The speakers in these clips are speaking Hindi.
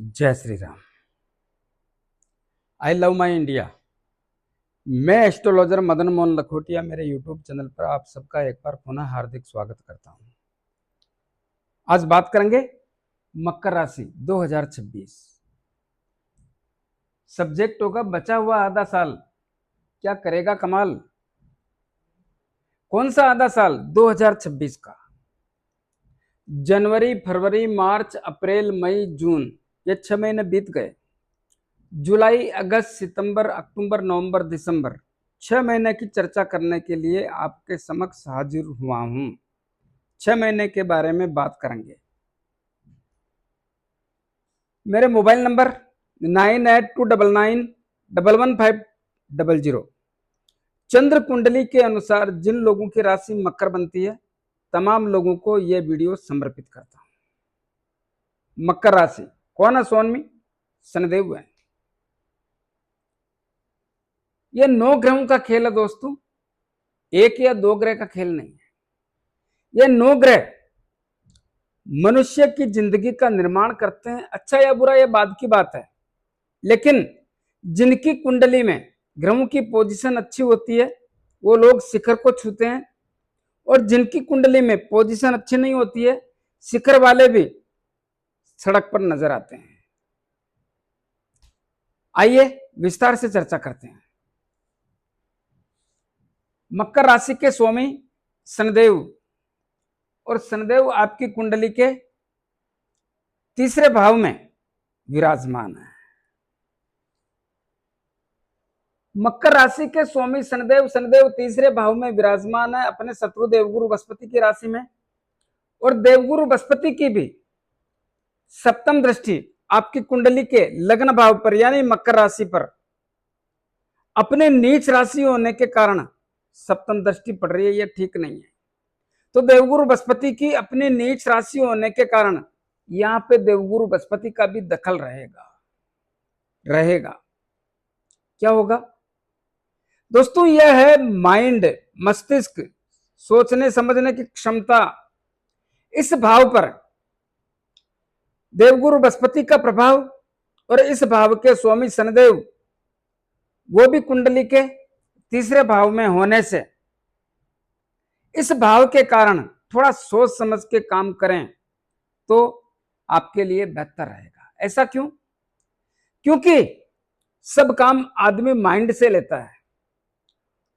जय Shri Ram. I love my India. मैं एस्ट्रोलॉजर मदन मोहन लखोटिया मेरे यूट्यूब चैनल पर आप सबका एक बार पुनः हार्दिक स्वागत करता हूं। आज बात करेंगे मकर राशि 2026। सब्जेक्ट होगा बचा हुआ आधा साल क्या करेगा कमाल। कौन सा आधा साल? 2026 का। जनवरी, फरवरी, मार्च, अप्रैल, मई, जून, ये 6 महीने बीत गए। जुलाई, अगस्त, सितंबर, अक्टूबर, नवंबर, दिसंबर, 6 महीने की चर्चा करने के लिए आपके समक्ष हाजिर हुआ हूं। 6 महीने के बारे में बात करेंगे। मेरे मोबाइल नंबर 9829911500। चंद्र कुंडली के अनुसार जिन लोगों की राशि मकर बनती है, तमाम लोगों को यह वीडियो समर्पित करता हूं। मकर राशि कौन है? स्वामी शनिदेव है। यह 9 ग्रहों का खेल है दोस्तों, एक या 2 ग्रह का खेल नहीं है। यह 9 ग्रह मनुष्य की जिंदगी का निर्माण करते हैं। अच्छा या बुरा यह बाद की बात है, लेकिन जिनकी कुंडली में ग्रहों की पोजीशन अच्छी होती है वो लोग शिखर को छूते हैं, और जिनकी कुंडली में पोजीशन अच्छी नहीं होती है, शिखर वाले भी सड़क पर नजर आते हैं। आइए विस्तार से चर्चा करते हैं। मकर राशि के स्वामी शनिदेव, और शनिदेव आपकी कुंडली के तीसरे भाव में विराजमान है। मकर राशि के स्वामी शनिदेव तीसरे भाव में विराजमान है अपने शत्रु देवगुरु बृहस्पति की राशि में, और देवगुरु बृहस्पति की भी सप्तम दृष्टि आपकी कुंडली के लग्न भाव पर यानी मकर राशि पर अपने नीच राशि होने के कारण सप्तम दृष्टि पड़ रही है। यह ठीक नहीं है। तो देवगुरु बृहस्पति की अपनी नीच राशि होने के कारण यहां पे देवगुरु बृहस्पति का भी दखल रहेगा। क्या होगा दोस्तों? यह है माइंड, मस्तिष्क, सोचने समझने की क्षमता। इस भाव पर देवगुरु बृहस्पति का प्रभाव, और इस भाव के स्वामी शनिदेव वो भी कुंडली के तीसरे भाव में होने से इस भाव के कारण थोड़ा सोच समझ के काम करें तो आपके लिए बेहतर रहेगा। ऐसा क्यों? क्योंकि सब काम आदमी माइंड से लेता है,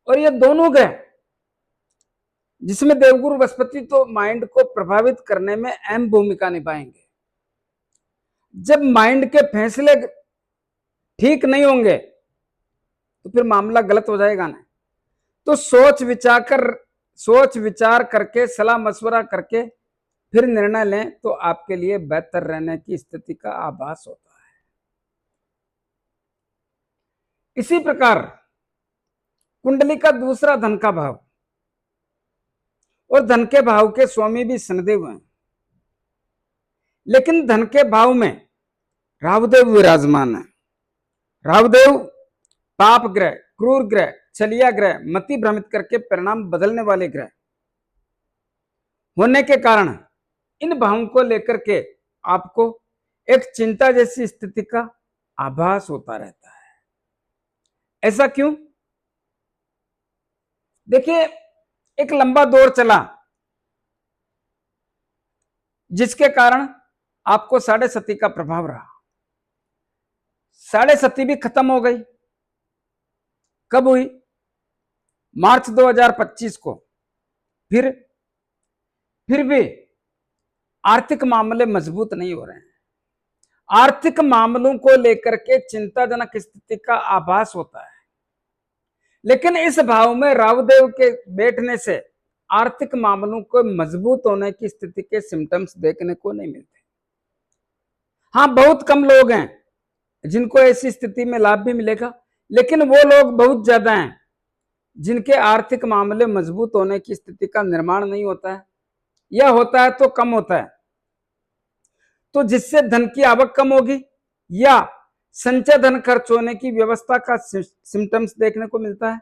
और ये दोनों ग्रह जिसमें देवगुरु बृहस्पति तो माइंड को प्रभावित करने में अहम भूमिका निभाएंगे। जब माइंड के फैसले ठीक नहीं होंगे तो फिर मामला गलत हो जाएगा ना। तो सोच विचार करके सलाह मशवरा करके फिर निर्णय लें तो आपके लिए बेहतर रहने की स्थिति का आभास होता है। इसी प्रकार कुंडली का दूसरा धन का भाव, और धन के भाव के स्वामी भी शनिदेव हैं, लेकिन धन के भाव में राहुदेव विराजमान है। राहुदेव पाप ग्रह, क्रूर ग्रह, छलिया ग्रह, मति भ्रमित करके परिणाम बदलने वाले ग्रह होने के कारण इन भावों को लेकर के आपको एक चिंता जैसी स्थिति का आभास होता रहता है। ऐसा क्यों? देखिए, एक लंबा दौर चला जिसके कारण आपको साढ़े सती का प्रभाव रहा। साढ़े सती भी खत्म हो गई। कब हुई? मार्च 2025 को। फिर भी आर्थिक मामले मजबूत नहीं हो रहे हैं। आर्थिक मामलों को लेकर के चिंताजनक स्थिति का आभास होता है, लेकिन इस भाव में राहुदेव के बैठने से आर्थिक मामलों को मजबूत होने की स्थिति के सिम्टम्स देखने को नहीं मिलते। हाँ, बहुत कम लोग हैं जिनको ऐसी स्थिति में लाभ भी मिलेगा, लेकिन वो लोग बहुत ज्यादा हैं जिनके आर्थिक मामले मजबूत होने की स्थिति का निर्माण नहीं होता है, या होता है तो कम होता है। तो जिससे धन की आवक कम होगी या संचय धन खर्च होने की व्यवस्था का सिम्टम्स देखने को मिलता है,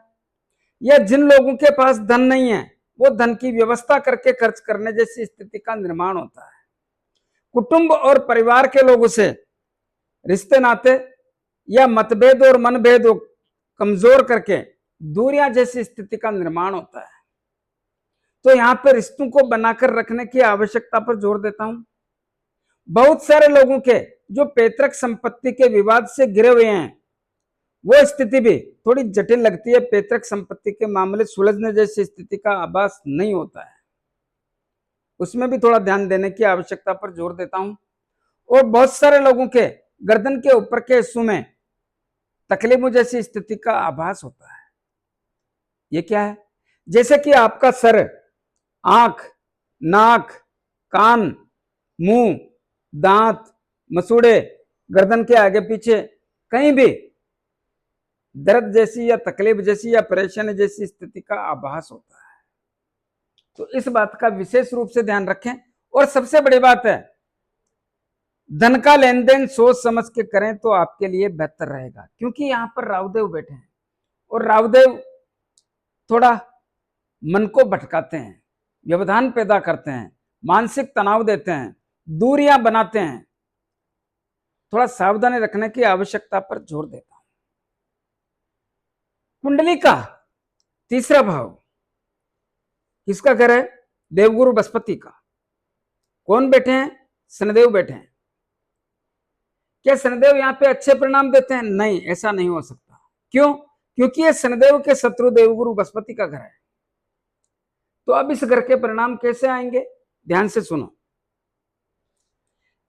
या जिन लोगों के पास धन नहीं है वो धन की व्यवस्था करके खर्च करने जैसी स्थिति का निर्माण होता है। कुटुंब और परिवार के लोगों से रिश्ते नाते या मतभेद और मनभेद को कमजोर करके दूरियां जैसी स्थिति का निर्माण होता है। तो यहां पर रिश्तों को बनाकर रखने की आवश्यकता पर जोर देता हूं। बहुत सारे लोगों के जो पैतृक संपत्ति के विवाद से घिरे हुए हैं, वो स्थिति भी थोड़ी जटिल लगती है। पैतृक संपत्ति के मामले सुलझने जैसी स्थिति का आभास नहीं होता है, उसमें भी थोड़ा ध्यान देने की आवश्यकता पर जोर देता हूं। और बहुत सारे लोगों के गर्दन के ऊपर के हिस्सों में तकलीफों जैसी स्थिति का आभास होता है। ये क्या है? जैसे कि आपका सर, आंख, नाक, कान, मुंह, दांत, मसूड़े, गर्दन के आगे पीछे कहीं भी दर्द जैसी या तकलीफ जैसी या परेशानी जैसी स्थिति का आभास होता है। तो इस बात का विशेष रूप से ध्यान रखें। और सबसे बड़ी बात है, धन का लेन देन सोच समझ के करें तो आपके लिए बेहतर रहेगा, क्योंकि यहां पर राहुदेव बैठे हैं और राहुदेव थोड़ा मन को भटकाते हैं, व्यवधान पैदा करते हैं, मानसिक तनाव देते हैं, दूरियां बनाते हैं। थोड़ा सावधानी रखने की आवश्यकता पर जोर देता हूं। कुंडली का तीसरा भाव किसका घर है? देवगुरु बृहस्पति का। कौन बैठे हैं? शनिदेव बैठे हैं। क्या शनिदेव यहाँ पे अच्छे परिणाम देते हैं? नहीं, ऐसा नहीं हो सकता। क्यों? क्योंकि ये शनिदेव के शत्रु देवगुरु बृहस्पति का घर है। तो अब इस घर के परिणाम कैसे आएंगे? ध्यान से सुनो।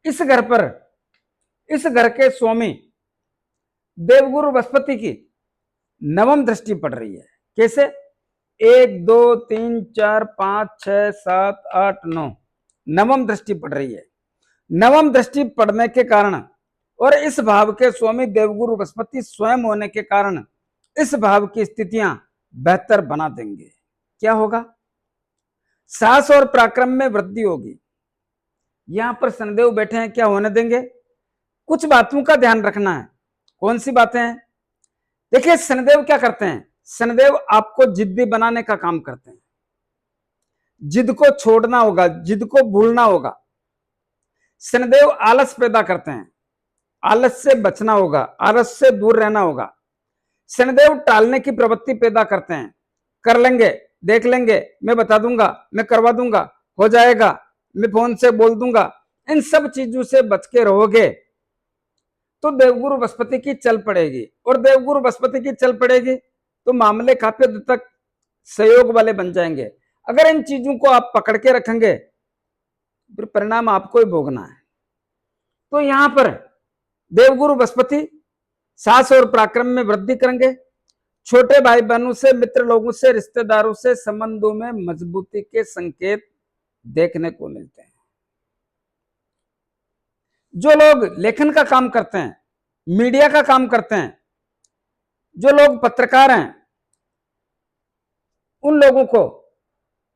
इस घर पर, इस घर के स्वामी देवगुरु बृहस्पति की नवम दृष्टि पड़ रही है। कैसे? 1 2 3 4 5 6 7 8 9 नवम दृष्टि पड़ रही है। नवम दृष्टि पड़ने के कारण और इस भाव के स्वामी देवगुरु बृहस्पति स्वयं होने के कारण इस भाव की स्थितियां बेहतर बना देंगे। क्या होगा? साहस और पराक्रम में वृद्धि होगी। यहां पर शनिदेव बैठे हैं, क्या होने देंगे? कुछ बातों का ध्यान रखना है। कौन सी बातें हैं? देखिए, शनिदेव क्या करते हैं? शनिदेव आपको जिद्दी बनाने का काम करते हैं। जिद को छोड़ना होगा, जिद को भूलना होगा। शनिदेव आलस पैदा करते हैं, आलस से बचना होगा, आलस से दूर रहना होगा। शनिदेव टालने की प्रवृत्ति पैदा करते हैं। कर लेंगे, देख लेंगे, मैं बता दूंगा, मैं करवा दूंगा, हो जाएगा, मैं फोन से बोल दूंगा। इन सब चीजों से बच के रहोगे तो देवगुरु बृहस्पति की चल पड़ेगी। और देवगुरु बृहस्पति की चल पड़ेगी तो मामले काफी हद तक सहयोग वाले बन जाएंगे। अगर इन चीजों को आप पकड़ के रखेंगे फिर परिणाम आपको ही भोगना है। तो यहां पर देवगुरु बृहस्पति साहस और पराक्रम में वृद्धि करेंगे। छोटे भाई बहनों से, मित्र लोगों से, रिश्तेदारों से संबंधों में मजबूती के संकेत देखने को मिलते हैं। जो लोग लेखन का काम करते हैं, मीडिया का काम करते हैं, जो लोग पत्रकार हैं, उन लोगों को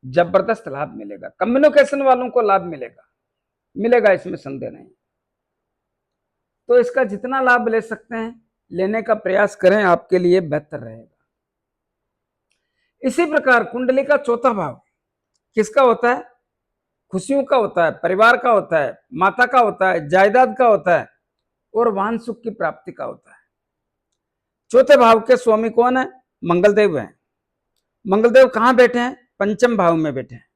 जबरदस्त लाभ मिलेगा। कम्युनिकेशन वालों को लाभ मिलेगा, इसमें संदेह नहीं। तो इसका जितना लाभ ले सकते हैं लेने का प्रयास करें, आपके लिए बेहतर रहेगा। इसी प्रकार कुंडली का चौथा भाव किसका होता है? खुशियों का होता है, परिवार का होता है, माता का होता है, जायदाद का होता है और वाहन सुख की प्राप्ति का होता है। चौथे भाव के स्वामी कौन है? मंगलदेव हैं। मंगलदेव कहां बैठे हैं? पंचम भाव में बैठे हैं।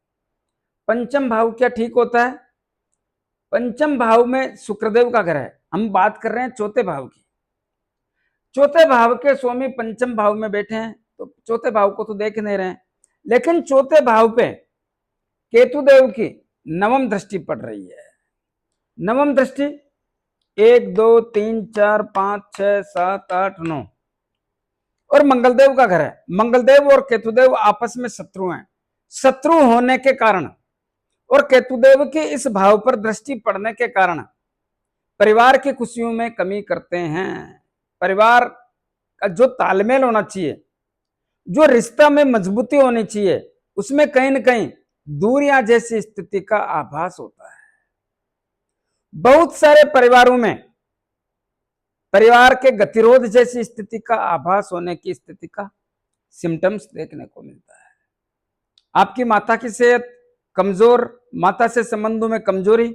पंचम भाव क्या ठीक होता है? पंचम भाव में शुक्रदेव का घर है। हम बात कर रहे हैं चौथे भाव की। चौथे भाव के स्वामी पंचम भाव में बैठे हैं तो चौथे भाव को तो देख नहीं रहे हैं, लेकिन चौथे भाव पे केतुदेव की नवम दृष्टि पड़ रही है। नवम दृष्टि 1 2 3 4 5 6 7 8 9 और मंगलदेव का घर है। मंगलदेव और केतुदेव आपस में शत्रु हैं। शत्रु होने के कारण और केतुदेव के इस भाव पर दृष्टि पड़ने के कारण परिवार की खुशियों में कमी करते हैं। परिवार का जो तालमेल होना चाहिए, जो रिश्ता में मजबूती होनी चाहिए, उसमें कहीं ना कहीं दूरियां जैसी स्थिति का आभास होता है। बहुत सारे परिवारों में परिवार के गतिरोध जैसी स्थिति का आभास होने की स्थिति का सिम्टम्स देखने को मिलता है। आपकी माता की सेहत कमजोर, माता से संबंधों में कमजोरी,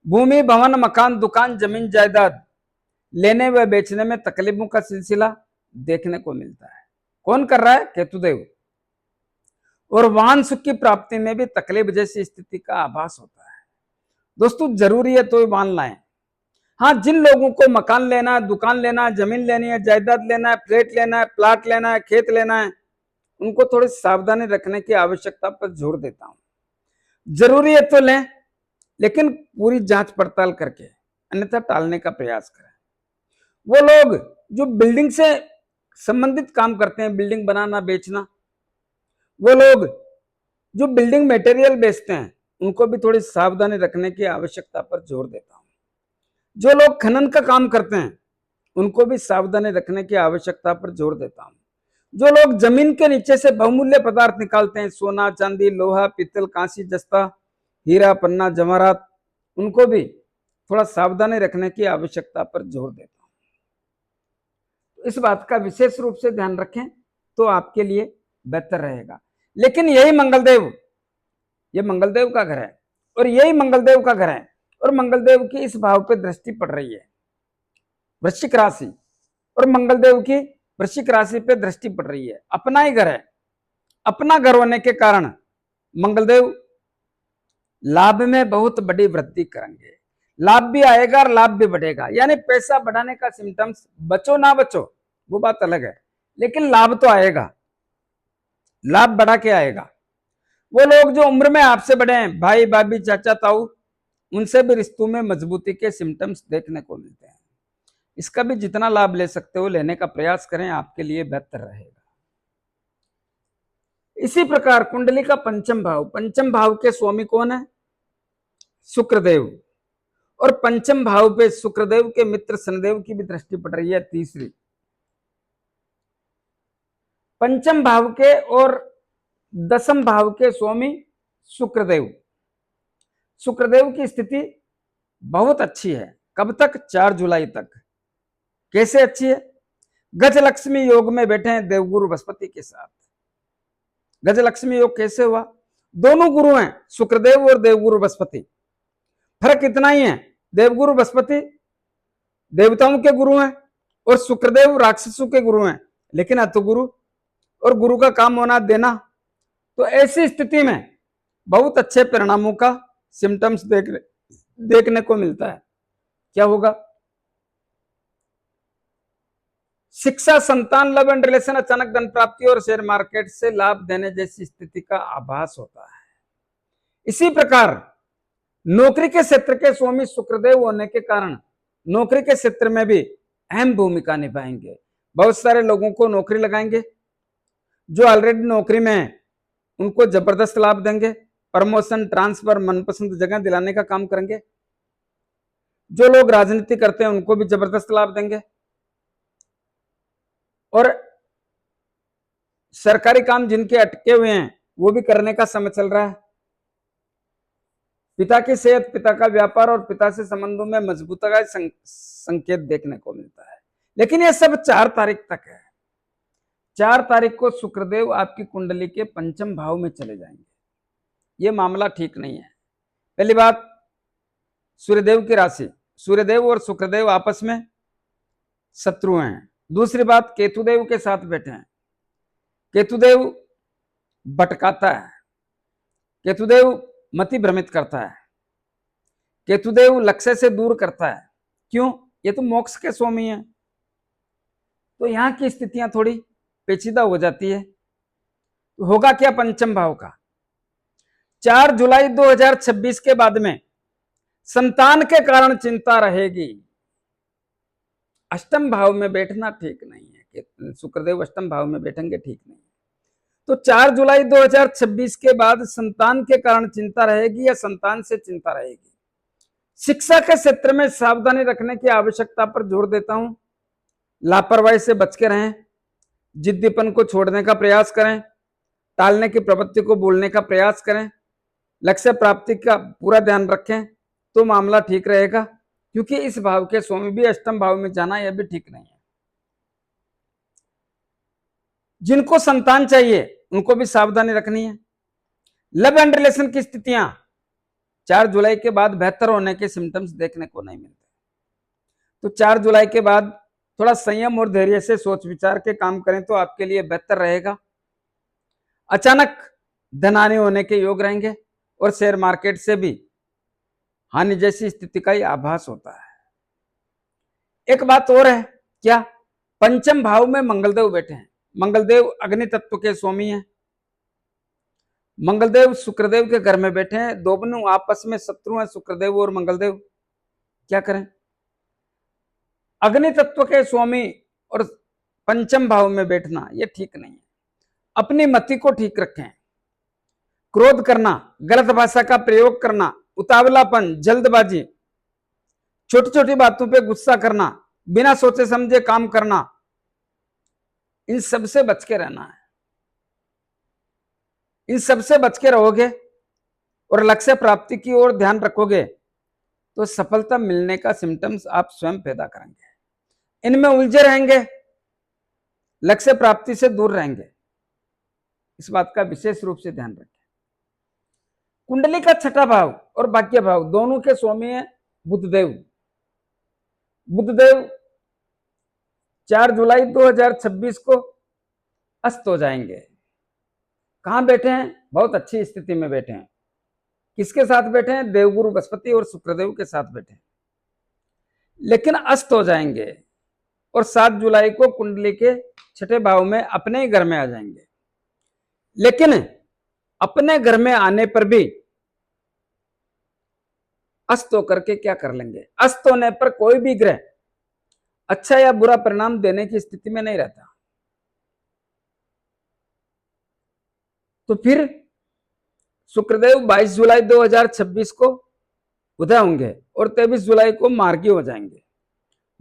भूमि, भवन, मकान, दुकान, जमीन, जायदाद लेने व बेचने में तकलीफों का सिलसिला देखने को मिलता है। कौन कर रहा है? केतुदेव। और वाहन सुख की प्राप्ति में भी तकलीफ जैसी स्थिति का आभास होता है। दोस्तों जरूरी है तो वाहन लाएं। हाँ, जिन लोगों को मकान लेना है, दुकान लेना है, जमीन लेनी है, जायदाद लेना है, फ्लैट लेना है, प्लाट लेना है, खेत लेना है, उनको थोड़ी सावधानी रखने की आवश्यकता पर जोर देता हूं। जरूरी है तो लें, लेकिन पूरी जांच पड़ताल करके, अन्यथा टालने का प्रयास करें। वो लोग जो बिल्डिंग से संबंधित काम करते हैं, बिल्डिंग बनाना, बेचना, वो लोग जो बिल्डिंग मटेरियल बेचते हैं, उनको भी थोड़ी सावधानी रखने की आवश्यकता पर जोर देता हूं। जो लोग खनन का काम करते हैं, उनको भी सावधानी रखने की आवश्यकता पर जोर देता हूं। जो लोग जमीन के नीचे से बहुमूल्य पदार्थ निकालते हैं, सोना, चांदी, लोहा, पीतल, कांसी, जस्ता, हीरा, पन्ना, जवाहरात, उनको भी थोड़ा सावधानी रखने की आवश्यकता पर जोर देता हूं। तो इस बात का विशेष रूप से ध्यान रखें तो आपके लिए बेहतर रहेगा। लेकिन यही मंगलदेव, ये मंगलदेव का घर है और यही मंगलदेव का घर है, और मंगलदेव की इस भाव पे दृष्टि पड़ रही है, वृश्चिक राशि, और मंगलदेव की वृश्चिक राशि पे दृष्टि पड़ रही है। अपना ही घर है, अपना घर होने के कारण मंगलदेव लाभ में बहुत बड़ी वृद्धि करेंगे। लाभ भी आएगा और लाभ भी बढ़ेगा, यानी पैसा बढ़ाने का सिम्टम्स, बचो ना बचो वो बात अलग है, लेकिन लाभ तो आएगा, लाभ बढ़ा के आएगा। वो लोग जो उम्र में आपसे बड़े हैं, भाई, भाभी, चाचा, ताऊ, उनसे भी रिश्तों में मजबूती के सिम्टम्स देखने को मिलते हैं। इसका भी जितना लाभ ले सकते हो लेने का प्रयास करें, आपके लिए बेहतर रहेगा। इसी प्रकार कुंडली का पंचम भाव, पंचम भाव के स्वामी कौन है? शुक्रदेव। और पंचम भाव पे शुक्रदेव के मित्र शनिदेव की भी दृष्टि पड़ रही है, तीसरी। पंचम भाव के और दसम भाव के स्वामी शुक्रदेव। शुक्रदेव की स्थिति बहुत अच्छी है। कब तक? 4 जुलाई तक। कैसे अच्छी है? गजलक्ष्मी योग में बैठे हैं देवगुरु बृहस्पति के साथ। गजलक्ष्मी योग कैसे हुआ? दोनों गुरु हैं, शुक्रदेव और देवगुरु बृहस्पति। फर्क इतना ही है, देवगुरु बृहस्पति देवताओं के गुरु हैं और शुक्रदेव राक्षसों के गुरु हैं, लेकिन अतो गुरु, और गुरु का काम होना देना। तो ऐसी स्थिति में बहुत अच्छे परिणामों का सिम्टम्स देखने को मिलता है। क्या होगा? शिक्षा, संतान, लव एंड रिलेशन, अचानक धन प्राप्ति और शेयर मार्केट से लाभ देने जैसी स्थिति का आभास होता है। इसी प्रकार नौकरी के क्षेत्र के स्वामी शुक्रदेव होने के कारण नौकरी के क्षेत्र में भी अहम भूमिका निभाएंगे। बहुत सारे लोगों को नौकरी लगाएंगे, जो ऑलरेडी नौकरी में है उनको जबरदस्त लाभ देंगे। प्रमोशन, ट्रांसफर, मनपसंद जगह दिलाने का काम करेंगे। जो लोग राजनीति करते हैं उनको भी जबरदस्त लाभ देंगे, और सरकारी काम जिनके अटके हुए हैं वो भी करने का समय चल रहा है। पिता की सेहत, पिता का व्यापार और पिता से संबंधों में मजबूती का संकेत देखने को मिलता है। लेकिन ये सब 4 तारीख तक है। 4 तारीख को शुक्रदेव आपकी कुंडली के पंचम भाव में चले जाएंगे। ये मामला ठीक नहीं है। पहली बात, सूर्यदेव की राशि, सूर्यदेव और शुक्रदेव आपस में शत्रु हैं। दूसरी बात, केतुदेव के साथ बैठे हैं। केतुदेव भटकाता है, केतुदेव मति भ्रमित करता है, केतुदेव लक्ष्य से दूर करता है। क्यों? ये तो मोक्ष के स्वामी हैं। तो यहां की स्थितियां थोड़ी पेचीदा हो जाती है। तो होगा क्या पंचम भाव का? 4 जुलाई 2026 के बाद में संतान के कारण चिंता रहेगी। अष्टम भाव में बैठना ठीक नहीं है, शुक्रदेव अष्टम भाव में बैठेंगे, ठीक नहीं है। तो 4 जुलाई 2026 के बाद संतान के कारण चिंता रहेगी या संतान से चिंता रहेगी। शिक्षा के क्षेत्र में सावधानी रखने की आवश्यकता पर जोर देता हूं। लापरवाही से बच के रहें, जिद्दीपन को छोड़ने का प्रयास करें, टालने की प्रवृत्ति को बोलने का प्रयास करें, लक्ष्य प्राप्ति का पूरा ध्यान रखें तो मामला ठीक रहेगा। क्योंकि इस भाव के स्वामी भी अष्टम भाव में जाना यह भी ठीक नहीं है। जिनको संतान चाहिए उनको भी सावधानी रखनी है। लव एंड रिलेशन की स्थितियां 4 जुलाई के बाद बेहतर होने के सिम्टम्स देखने को नहीं मिलते। तो 4 जुलाई के बाद थोड़ा संयम और धैर्य से सोच विचार के काम करें तो आपके लिए बेहतर रहेगा। अचानक धन हानि होने के योग रहेंगे और शेयर मार्केट से भी हानि जैसी स्थिति का ही आभास होता है। एक बात और है, क्या? पंचम भाव में मंगलदेव बैठे हैं। मंगलदेव अग्नि तत्व के स्वामी हैं। मंगलदेव शुक्रदेव के घर में बैठे हैं। दोनों आपस में शत्रु हैं, शुक्रदेव और मंगलदेव। क्या करें? अग्नि तत्व के स्वामी और पंचम भाव में बैठना यह ठीक नहीं है। अपनी मति को ठीक रखें। क्रोध करना, गलत भाषा का प्रयोग करना, उतावलापन, जल्दबाजी, छोटी छोटी बातों पे गुस्सा करना, बिना सोचे समझे काम करना, इन सब से बच के रहना है। इन सब से बच के रहोगे और लक्ष्य प्राप्ति की ओर ध्यान रखोगे तो सफलता मिलने का सिम्टम्स आप स्वयं पैदा करेंगे। इनमें उलझे रहेंगे, लक्ष्य प्राप्ति से दूर रहेंगे। इस बात का विशेष रूप से ध्यान रखें। कुंडली का छठा भाव और भाग्य भाव दोनों के स्वामी है बुधदेव। बुधदेव 4 जुलाई 2026 को अस्त हो जाएंगे। कहां बैठे हैं? बहुत अच्छी स्थिति में बैठे हैं। किसके साथ बैठे हैं? देवगुरु बृहस्पति और शुक्रदेव के साथ बैठे हैं, लेकिन अस्त हो जाएंगे और 7 जुलाई को कुंडली के छठे भाव में अपने ही घर में आ जाएंगे। लेकिन अपने घर में आने पर भी अस्त होकर के क्या कर लेंगे? अस्त होने पर कोई भी ग्रह अच्छा या बुरा परिणाम देने की स्थिति में नहीं रहता। तो फिर शुक्रदेव 22 जुलाई 2026 को उदय होंगे और 23 जुलाई को मार्गी हो जाएंगे।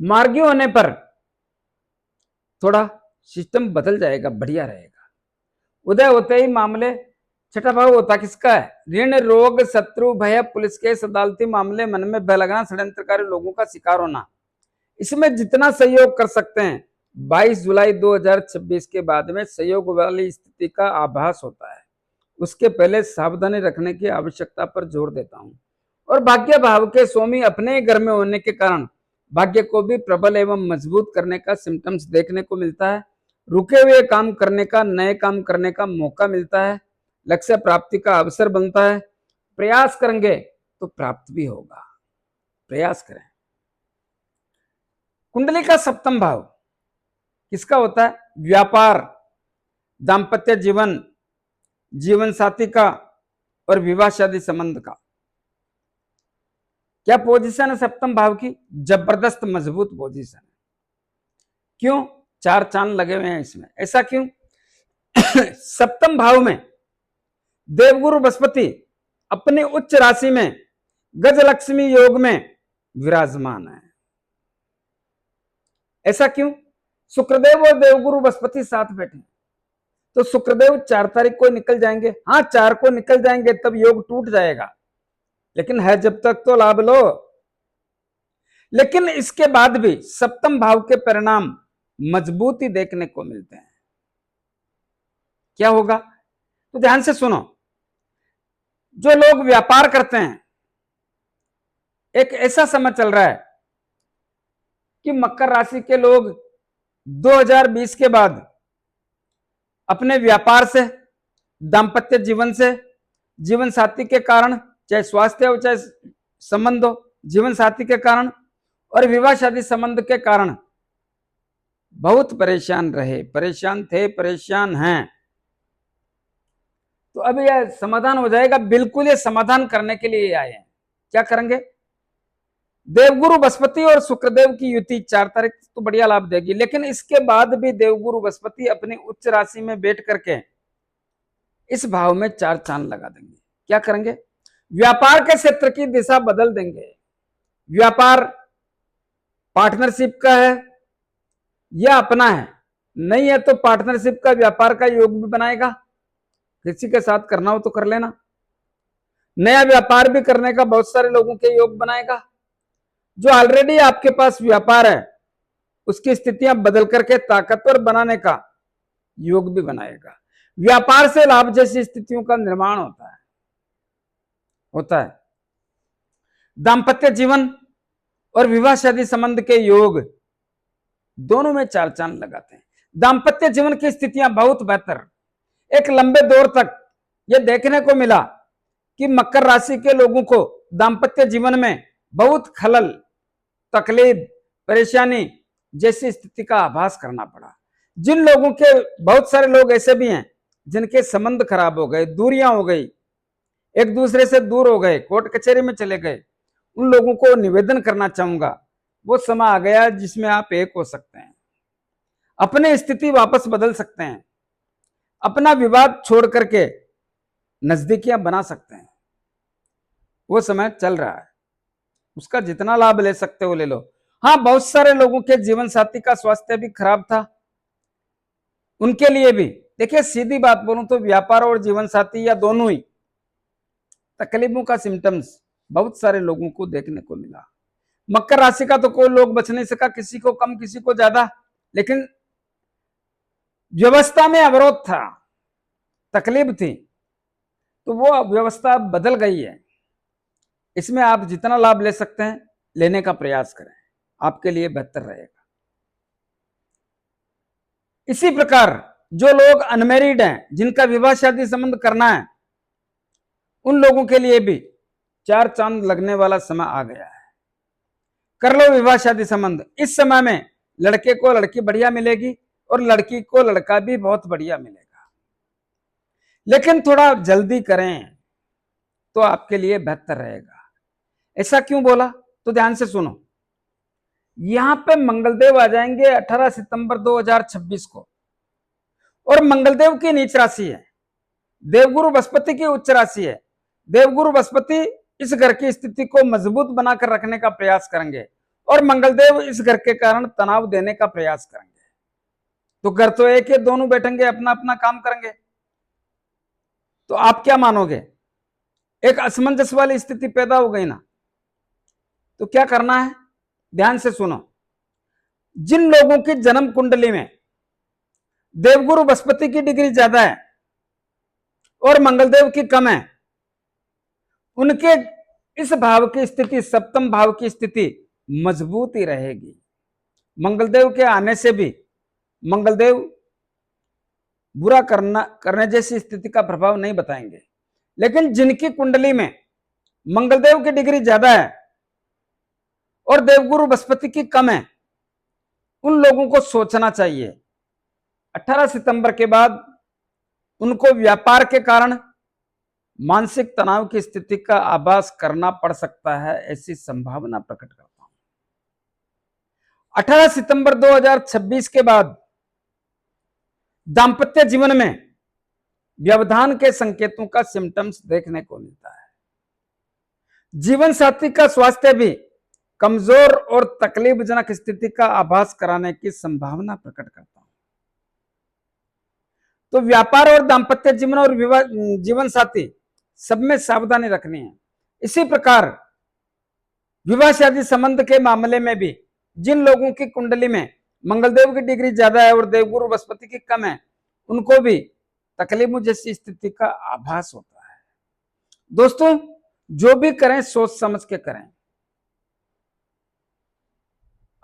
मार्गी होने पर थोड़ा सिस्टम बदल जाएगा, बढ़िया रहेगा। उदय होते ही मामले, छठा भाव होता किसका है? ऋण, रोग, शत्रु, भय, पुलिस केस, अदालती मामले, मन में भय लगना, षड्यंत्रकारी लोगों का शिकार होना। इसमें जितना सहयोग कर सकते हैं 22 जुलाई 2026 के बाद में सहयोग वाली स्थिति का आभास होता है। उसके पहले सावधानी रखने की आवश्यकता पर जोर देता हूं। और भाग्य भाव के स्वामी अपने घर में होने के कारण भाग्य को भी प्रबल एवं मजबूत करने का सिम्टम्स देखने को मिलता है। रुके हुए काम करने का, नए काम करने का मौका मिलता है। लक्ष्य प्राप्ति का अवसर बनता है। प्रयास करेंगे तो प्राप्त भी होगा। प्रयास करें। कुंडली का सप्तम भाव किसका होता है? व्यापार, दाम्पत्य जीवन, जीवन साथी का और विवाह शादी संबंध का। क्या पोजीशन है सप्तम भाव की? जबरदस्त मजबूत पोजीशन है। क्यों? 4 चांद लगे हुए हैं इसमें। ऐसा क्यों? सप्तम भाव में देवगुरु बृहस्पति अपने उच्च राशि में गजलक्ष्मी योग में विराजमान है। ऐसा क्यों? शुक्रदेव और देवगुरु बृहस्पति साथ बैठे। तो शुक्रदेव 4 तारीख को निकल जाएंगे। हाँ, 4 को निकल जाएंगे तब योग टूट जाएगा, लेकिन है जब तक तो लाभ लो। लेकिन इसके बाद भी सप्तम भाव के परिणाम मजबूती देखने को मिलते हैं। क्या होगा? तो ध्यान से सुनो। जो लोग व्यापार करते हैं, एक ऐसा समय चल रहा है कि मकर राशि के लोग 2020 के बाद अपने व्यापार से, दाम्पत्य जीवन से, जीवन साथी के कारण, चाहे स्वास्थ्य हो चाहे संबंध हो, जीवन साथी के कारण और विवाह शादी संबंध के कारण बहुत परेशान रहे, परेशान थे, परेशान हैं। तो अब यह समाधान हो जाएगा। बिल्कुल ये समाधान करने के लिए आए हैं। क्या करेंगे? देवगुरु बृहस्पति और शुक्रदेव की युति 4 तारीख तो बढ़िया लाभ देगी, लेकिन इसके बाद भी देवगुरु बृहस्पति अपनी उच्च राशि में बैठ करके इस भाव में 4 चांद लगा देंगे। क्या करेंगे? व्यापार के क्षेत्र की दिशा बदल देंगे। व्यापार पार्टनरशिप का है या अपना है, नहीं है तो पार्टनरशिप का, व्यापार का योग भी बनाएगा। किसी के साथ करना हो तो कर लेना। नया व्यापार भी करने का बहुत सारे लोगों के योग बनाएगा। जो ऑलरेडी आपके पास व्यापार है उसकी स्थितियां बदल करके ताकतवर बनाने का योग भी बनाएगा। व्यापार से लाभ जैसी स्थितियों का निर्माण होता है। दाम्पत्य जीवन और विवाह शादी संबंध के योग दोनों में चार चांद लगाते हैं। दाम्पत्य जीवन की स्थितियां बहुत बेहतर। एक लंबे दौर तक यह देखने को मिला कि मकर राशि के लोगों को दाम्पत्य जीवन में बहुत खलल, तकलीफ, परेशानी जैसी स्थिति का आभास करना पड़ा। जिन लोगों के, बहुत सारे लोग ऐसे भी हैं जिनके संबंध खराब हो गए, दूरियां हो गई, एक दूसरे से दूर हो गए, कोर्ट कचहरी में चले गए, उन लोगों को निवेदन करना चाहूंगा, वो समय आ गया जिसमें आप एक हो सकते हैं, अपनी स्थिति वापस बदल सकते हैं, अपना विवाद छोड़ करके नजदीकियां बना सकते हैं। वो समय चल रहा है, उसका जितना लाभ ले सकते हो ले लो। हाँ, बहुत सारे लोगों के जीवन साथी का स्वास्थ्य भी खराब था, उनके लिए भी देखिए, सीधी बात बोलूं तो व्यापार और जीवन साथी या दोनों ही तकलीफों का सिम्टम्स बहुत सारे लोगों को देखने को मिला। मकर राशि का तो कोई लोग बच नहीं सका, किसी को कम किसी को ज्यादा, लेकिन व्यवस्था में अवरोध था, तकलीफ थी, तो वो व्यवस्था बदल गई है। इसमें आप जितना लाभ ले सकते हैं लेने का प्रयास करें, आपके लिए बेहतर रहेगा। इसी प्रकार जो लोग अनमैरिड हैं, जिनका विवाह शादी संबंध करना है, उन लोगों के लिए भी चार चांद लगने वाला समय आ गया है। कर लो विवाह शादी संबंध। इस समय में लड़के को लड़की बढ़िया मिलेगी और लड़की को लड़का भी बहुत बढ़िया मिलेगा, लेकिन थोड़ा जल्दी करें तो आपके लिए बेहतर रहेगा। ऐसा क्यों बोला, तो ध्यान से सुनो। यहां पे मंगलदेव आ जाएंगे 18 सितंबर 2026 को, और मंगलदेव की नीच राशि है, देवगुरु बृहस्पति की उच्च राशि है। देवगुरु बृहस्पति इस घर की स्थिति को मजबूत बनाकर रखने का प्रयास करेंगे, और मंगलदेव इस घर के कारण तनाव देने का प्रयास करेंगे। तो घर तो एक है, दोनों बैठेंगे, अपना अपना काम करेंगे, तो आप क्या मानोगे, एक असमंजस वाली स्थिति पैदा हो गई ना। तो क्या करना है, ध्यान से सुनो। जिन लोगों की जन्म कुंडली में देवगुरु बृहस्पति की डिग्री ज्यादा है और मंगलदेव की कम है, उनके इस भाव की स्थिति, सप्तम भाव की स्थिति मजबूत ही रहेगी। मंगलदेव के आने से भी मंगलदेव बुरा करने जैसी स्थिति का प्रभाव नहीं बताएंगे, लेकिन जिनकी कुंडली में मंगलदेव की डिग्री ज्यादा है और देवगुरु बृहस्पति की कम है, उन लोगों को सोचना चाहिए 18 सितंबर के बाद उनको व्यापार के कारण मानसिक तनाव की स्थिति का आभास करना पड़ सकता है, ऐसी संभावना प्रकट करता हूं। 18 सितंबर 2026 के बाद दाम्पत्य जीवन में व्यवधान के संकेतों का सिम्टम्स देखने को मिलता है। जीवन साथी का स्वास्थ्य भी कमजोर और तकलीफजनक स्थिति का आभास कराने की संभावना प्रकट करता हूं। तो व्यापार और दाम्पत्य जीवन और जीवन साथी सब में सावधानी रखनी है। इसी प्रकार विवाह शादी संबंध के मामले में भी जिन लोगों की कुंडली में मंगलदेव की डिग्री ज्यादा है और देवगुरु बृहस्पति की कम है, उनको भी तकलीफ जैसी स्थिति का आभास होता है। दोस्तों, जो भी करें सोच समझ के करें।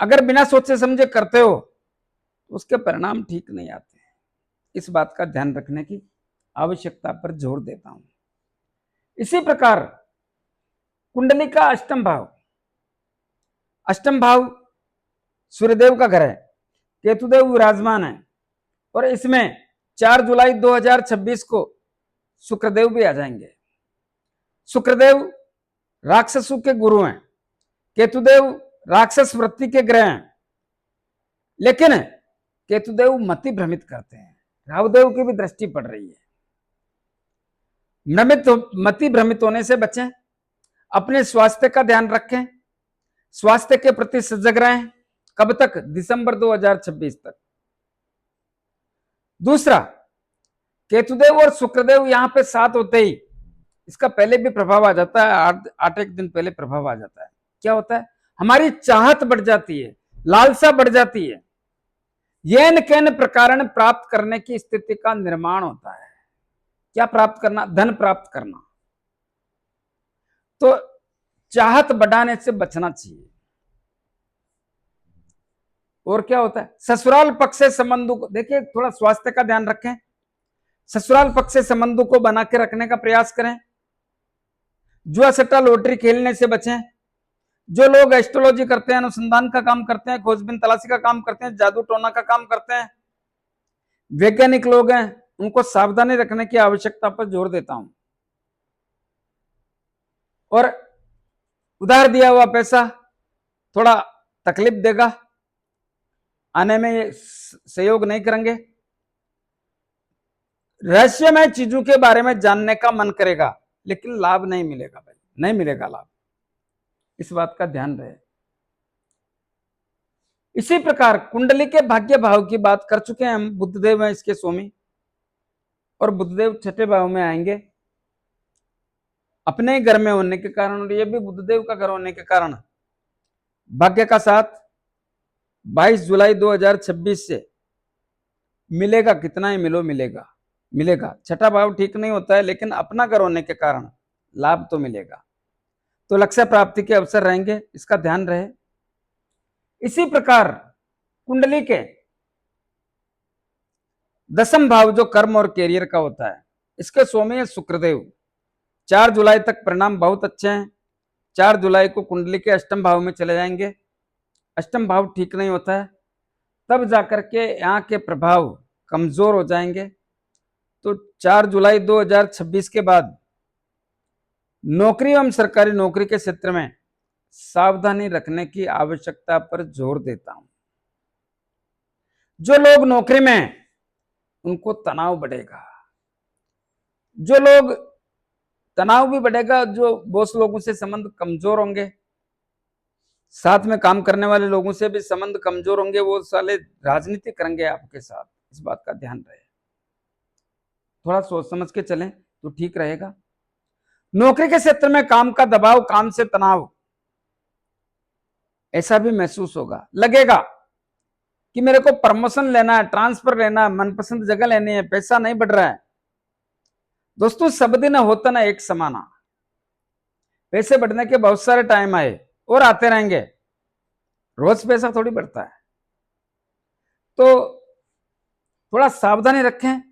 अगर बिना सोचे समझे करते हो तो उसके परिणाम ठीक नहीं आते हैं। इस बात का ध्यान रखने की आवश्यकता पर जोर देता हूं। इसी प्रकार कुंडली का अष्टम भाव सूर्यदेव का घर है, केतुदेव विराजमान है, और इसमें 4 जुलाई 2026 को शुक्रदेव भी आ जाएंगे। शुक्रदेव राक्षसों के गुरु हैं, केतुदेव राक्षस वृत्ति के ग्रह हैं, लेकिन केतुदेव मति भ्रमित करते हैं। राहुदेव की भी दृष्टि पड़ रही है। मति भ्रमित होने से बचें, अपने स्वास्थ्य का ध्यान रखें, स्वास्थ्य के प्रति सजग रहें। कब तक, दिसंबर 2026 तक। दूसरा, केतुदेव और शुक्रदेव यहां पे साथ होते ही इसका पहले भी प्रभाव आ जाता है, 8 दिन पहले प्रभाव आ जाता है। क्या होता है, हमारी चाहत बढ़ जाती है, लालसा बढ़ जाती है, येन केन प्रकारण प्राप्त करने की स्थिति का निर्माण होता है। क्या प्राप्त करना, धन प्राप्त करना। तो चाहत बढ़ाने से बचना चाहिए। और क्या होता है, ससुराल पक्ष से संबंधों को, देखिए थोड़ा स्वास्थ्य का ध्यान रखें, ससुराल पक्ष से संबंधों को बना के रखने का प्रयास करें, जुआ सट्टा लॉटरी खेलने से बचें। जो लोग एस्ट्रोलॉजी करते हैं, अनुसंधान का काम करते हैं, खोजबीन तलाशी का काम करते हैं, जादू टोना का काम करते हैं, वैज्ञानिक लोग हैं, उनको सावधानी रखने की आवश्यकता पर जोर देता हूं। और उधार दिया हुआ पैसा थोड़ा तकलीफ देगा, आने में ये सहयोग नहीं करेंगे। रहस्यमय चीजों के बारे में जानने का मन करेगा, लेकिन लाभ नहीं मिलेगा भाई, नहीं मिलेगा लाभ, इस बात का ध्यान रहे। इसी प्रकार कुंडली के भाग्य भाव की बात कर चुके हैं हम, बुद्धदेव हैं इसके स्वामी, और बुद्धदेव छठे भाव में आएंगे अपने घर में होने के कारण, और ये भी बुद्धदेव का घर होने के कारण भाग्य का साथ 22 जुलाई 2026 से मिलेगा, कितना ही मिलो मिलेगा, मिलेगा। छठा भाव ठीक नहीं होता है, लेकिन अपना घर होने के कारण लाभ तो मिलेगा, तो लक्ष्य प्राप्ति के अवसर रहेंगे, इसका ध्यान रहे। इसी प्रकार कुंडली के 10th भाव जो कर्म और कैरियर का होता है, इसके स्वामी है शुक्रदेव। 4 जुलाई तक परिणाम बहुत अच्छे हैं। 4 जुलाई को कुंडली के 8th भाव में चले जाएंगे। 8th भाव ठीक नहीं होता है, तब जाकर के यहाँ के प्रभाव कमजोर हो जाएंगे। तो 4 जुलाई 2026 के बाद नौकरी एवं सरकारी नौकरी के क्षेत्र में सावधानी रखने की आवश्यकता पर जोर देता हूं। जो लोग नौकरी में हैं, उनको तनाव बढ़ेगा, जो लोग तनाव भी बढ़ेगा, जो बॉस लोगों से संबंध कमजोर होंगे, साथ में काम करने वाले लोगों से भी संबंध कमजोर होंगे, वो साले राजनीति करेंगे आपके साथ, इस बात का ध्यान रहे। थोड़ा सोच समझ के चलें तो ठीक रहेगा। नौकरी के क्षेत्र में काम का दबाव, काम से तनाव, ऐसा भी महसूस होगा, लगेगा कि मेरे को प्रमोशन लेना है, ट्रांसफर लेना है, मनपसंद जगह लेनी है, पैसा नहीं बढ़ रहा है। दोस्तों सब दिन होता ना एक समाना, पैसे बढ़ने के बहुत सारे टाइम आए और आते रहेंगे, रोज पैसा थोड़ी बढ़ता है। तो थोड़ा सावधानी रखें,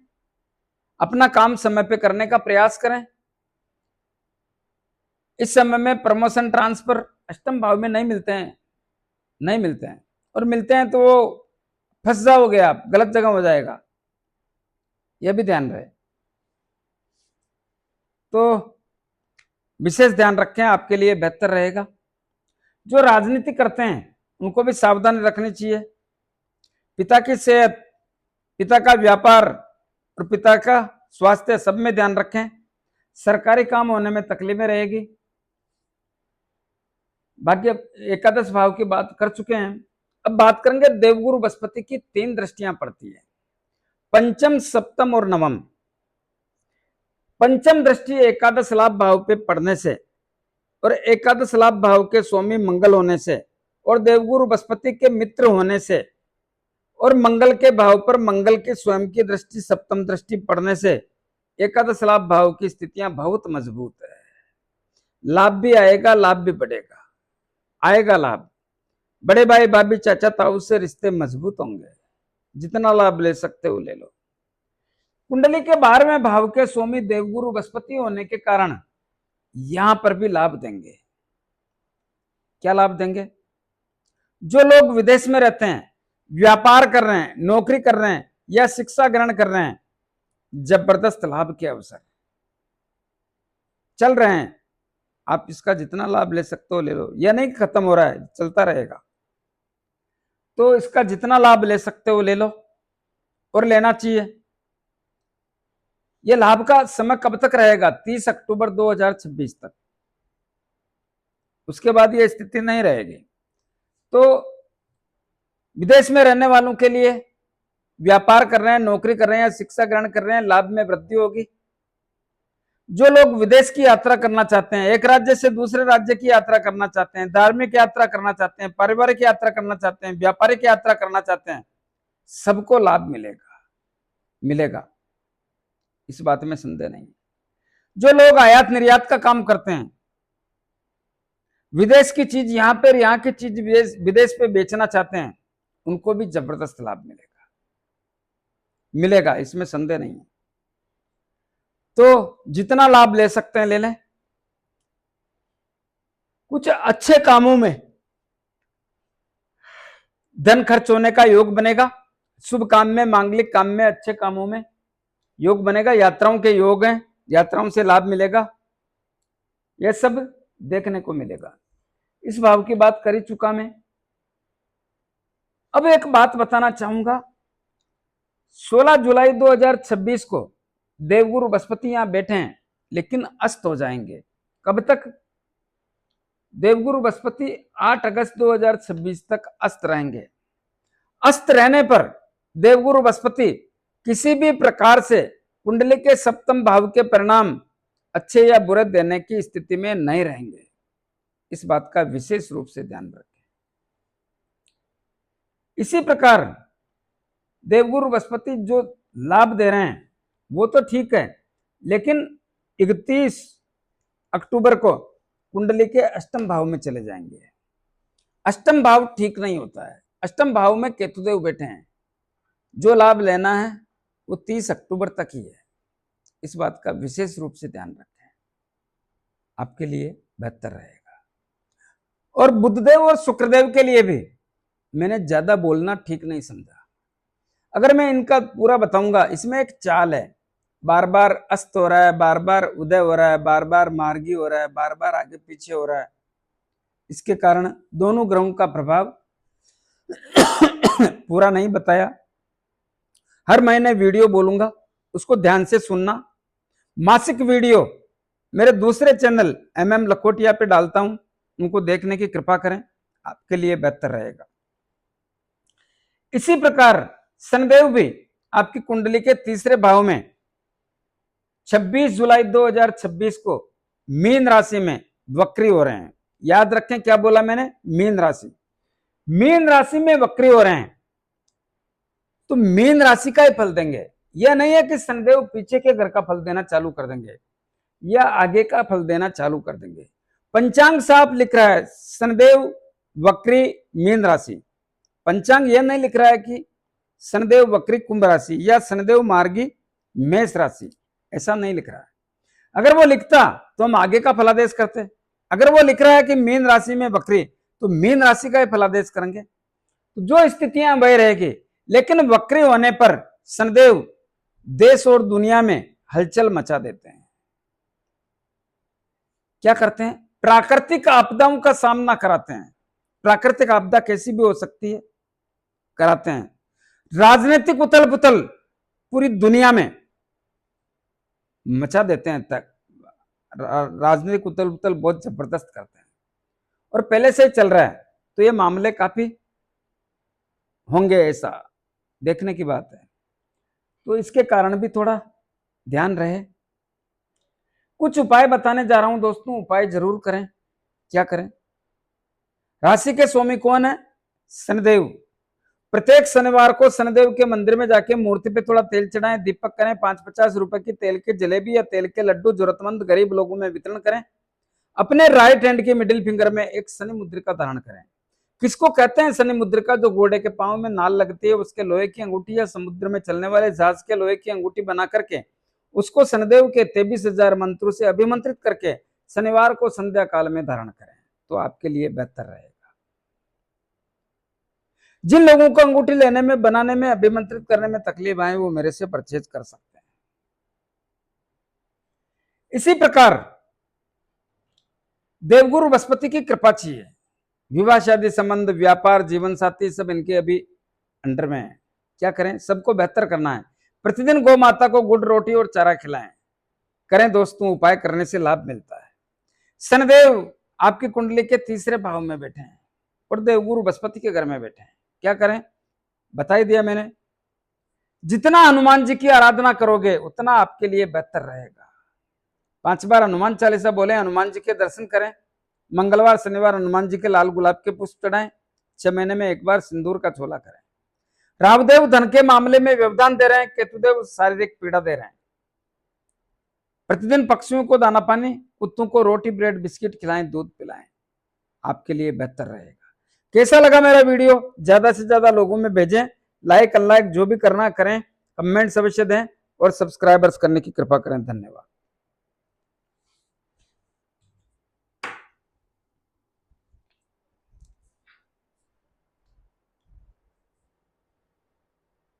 अपना काम समय पे करने का प्रयास करें। इस समय में प्रमोशन ट्रांसफर 8th भाव में नहीं मिलते हैं, नहीं मिलते हैं, और मिलते हैं तो वो फंस जाओगे आप, गलत जगह हो जाएगा, यह भी ध्यान रहे। तो विशेष ध्यान रखें, आपके लिए बेहतर रहेगा। जो राजनीति करते हैं उनको भी सावधानी रखनी चाहिए। पिता की सेहत, पिता का व्यापार और पिता का स्वास्थ्य सब में ध्यान रखें। सरकारी काम होने में तकलीफें रहेगी। भाग्य 11 भाव की बात कर चुके हैं। अब बात करेंगे देवगुरु बृहस्पति की 3 दृष्टियां पड़ती है, पंचम, सप्तम और नवम। पंचम दृष्टि 11 लाभ भाव पे पड़ने से और 11 लाभ भाव के स्वामी मंगल होने से और देवगुरु बृहस्पति के मित्र होने से और मंगल के भाव पर मंगल की स्वयं की दृष्टि, सप्तम दृष्टि पड़ने से 11 लाभ भाव की स्थितियां बहुत मजबूत है। लाभ भी आएगा, लाभ भी बढ़ेगा, आएगा लाभ। बड़े भाई भाभी चाचा ताऊ से रिश्ते मजबूत होंगे, जितना लाभ ले सकते हो ले लो। कुंडली के 12वें भाव के स्वामी देवगुरु बृहस्पति होने के कारण यहां पर भी लाभ देंगे। क्या लाभ देंगे? जो लोग विदेश में रहते हैं, व्यापार कर रहे हैं, नौकरी कर रहे हैं या शिक्षा ग्रहण कर रहे हैं, जबरदस्त लाभ के अवसर चल रहे हैं। आप इसका जितना लाभ ले सकते हो ले लो, यह नहीं खत्म हो रहा है, चलता रहेगा। तो इसका जितना लाभ ले सकते हो ले लो, और लेना चाहिए। यह लाभ का समय कब तक रहेगा? 30 अक्टूबर 2026 तक, उसके बाद यह स्थिति नहीं रहेगी। तो विदेश में रहने वालों के लिए, व्यापार कर रहे हैं, नौकरी कर रहे हैं, शिक्षा ग्रहण कर रहे हैं, लाभ में वृद्धि होगी। जो लोग विदेश की यात्रा करना चाहते हैं, एक राज्य से दूसरे राज्य की यात्रा करना चाहते हैं, धार्मिक यात्रा करना चाहते हैं, पारिवारिक यात्रा करना चाहते हैं, व्यापारिक यात्रा करना चाहते हैं, सबको लाभ मिलेगा, मिलेगा, इस बात में संदेह नहीं। जो लोग आयात निर्यात का काम करते हैं, विदेश की चीज यहां पर, यहां की चीज विदेश पे बेचना चाहते हैं, उनको भी जबरदस्त लाभ मिलेगा, इसमें संदेह नहीं है। तो जितना लाभ ले सकते हैं ले लें। कुछ अच्छे कामों में धन खर्च होने का योग बनेगा, शुभ काम में, मांगलिक काम में, अच्छे कामों में योग बनेगा। यात्राओं के योग हैं, यात्राओं से लाभ मिलेगा, यह सब देखने को मिलेगा। इस भाव की बात कर ही चुका मैं। अब एक बात बताना चाहूंगा, 16 जुलाई 2026 को देवगुरु बृहस्पति यहां बैठे हैं, लेकिन अस्त हो जाएंगे। कब तक? देवगुरु बृहस्पति 8 अगस्त 2026 तक अस्त रहेंगे। अस्त रहने पर देवगुरु बृहस्पति किसी भी प्रकार से कुंडली के सप्तम भाव के परिणाम अच्छे या बुरे देने की स्थिति में नहीं रहेंगे। इस बात का विशेष रूप से ध्यान रखें। इसी प्रकार देवगुरु बृहस्पति जो लाभ दे रहे हैं वो तो ठीक है, लेकिन 31 अक्टूबर को कुंडली के अष्टम भाव में चले जाएंगे। अष्टम भाव ठीक नहीं होता है, अष्टम भाव में केतुदेव बैठे हैं। जो लाभ लेना है वो 30 अक्टूबर तक ही है। इस बात का विशेष रूप से ध्यान रखें, आपके लिए बेहतर रहेगा। और बुधदेव और शुक्रदेव के लिए भी मैंने ज्यादा बोलना ठीक नहीं समझा। अगर मैं इनका पूरा बताऊंगा, इसमें एक चाल है, बार बार अस्त हो रहा है, बार बार उदय हो रहा है, बार बार मार्गी हो रहा है, बार बार आगे पीछे हो रहा है। इसके कारण दोनों ग्रहों का प्रभाव पूरा नहीं बताया। हर महीने वीडियो बोलूंगा, उसको ध्यान से सुनना। मासिक वीडियो मेरे दूसरे चैनल MM लखोटिया पे डालता हूं, उनको देखने की कृपा करें, आपके लिए बेहतर रहेगा। इसी प्रकार शनिदेव भी आपकी कुंडली के तीसरे भाव में 26 जुलाई 2026 को मीन राशि में वक्री हो रहे हैं। याद रखें क्या बोला मैंने, मीन राशि। मीन राशि में वक्री हो रहे हैं तो मीन राशि का ही फल देंगे। यह नहीं है कि शनिदेव पीछे के घर का फल देना चालू कर देंगे या आगे का फल देना चालू कर देंगे। पंचांग साफ लिख रहा है शनिदेव वक्री मीन राशि। पंचांग यह नहीं लिख रहा है कि शनिदेव वक्री कुंभ राशि या शनिदेव मार्गी मेष राशि, ऐसा नहीं लिख रहा है। अगर वो लिखता तो हम आगे का फलादेश करते। अगर वो लिख रहा है कि मीन राशि में वक्री, तो मीन राशि का ही फलादेश करेंगे। तो जो स्थितियां वही रहेगी, लेकिन वक्री होने पर शनिदेव देश और दुनिया में हलचल मचा देते हैं। क्या करते हैं? प्राकृतिक आपदाओं का सामना कराते हैं। प्राकृतिक आपदा कैसी भी हो सकती है, कराते हैं। राजनीतिक उथल पुथल पूरी दुनिया में मचा देते हैं, तक राजनीतिक उथल पुथल बहुत जबरदस्त करते हैं और पहले से ही चल रहा है। तो ये मामले काफी होंगे, ऐसा देखने की बात है। तो इसके कारण भी थोड़ा ध्यान रहे। कुछ उपाय बताने जा रहा हूं दोस्तों, उपाय जरूर करें। क्या करें? राशि के स्वामी कौन है? शनिदेव। प्रत्येक शनिवार को शनिदेव के मंदिर में जाके मूर्ति पे थोड़ा तेल चढ़ाएं, दीपक करें, 5-50 रुपए की तेल के जलेबी या तेल के लड्डू जरूरतमंद गरीब लोगों में वितरण करें। अपने राइट हैंड की मिडिल फिंगर में एक शनि मुद्रिका धारण करें। किसको कहते हैं शनि मुद्रिका? जो घोड़े के पांव में नाल लगती है, उसके लोहे की अंगूठी या समुद्र में चलने वाले जहाज के लोहे की अंगूठी बना करके उसको शनिदेव के 23,000 मंत्रों से अभिमंत्रित करके शनिवार को संध्या काल में धारण करें, तो आपके लिए बेहतर रहेगा। जिन लोगों को अंगूठी लेने में, बनाने में, अभिमंत्रित करने में तकलीफ आए, वो मेरे से परचेज कर सकते हैं। इसी प्रकार देवगुरु बृहस्पति की कृपा चाहिए। विवाह शादी संबंध, व्यापार, जीवन साथी सब इनके अभी अंडर में है। क्या करें? सबको बेहतर करना है। प्रतिदिन गौ माता को गुड़ रोटी और चारा खिलाएं। करें दोस्तों, उपाय करने से लाभ मिलता है। शनिदेव आपकी कुंडली के तीसरे भाव में बैठे हैं और देवगुरु बृहस्पति के घर में बैठे हैं। क्या करें? बता ही दिया मैंने। जितना हनुमान जी की आराधना करोगे उतना आपके लिए बेहतर रहेगा। 5 बार हनुमान चालीसा बोले, हनुमान जी के दर्शन करें। मंगलवार शनिवार हनुमान जी के लाल गुलाब के पुष्प चढ़ाएं। 6 महीने में एक बार सिंदूर का छोला करें। राहुदेव धन के मामले में व्यवधान दे रहे हैं, केतुदेव शारीरिक पीड़ा दे रहे हैं। प्रतिदिन पक्षियों को दाना पानी, कुत्तों को रोटी ब्रेड बिस्किट खिलाएं, दूध पिलाएं, आपके लिए बेहतर रहेगा। कैसा लगा मेरा वीडियो, ज्यादा से ज्यादा लोगों में भेजें, लाइक अनलाइक जो भी करना करें, कमेंट्स अवश्य दें और सब्सक्राइबर्स करने की कृपा करें। धन्यवाद।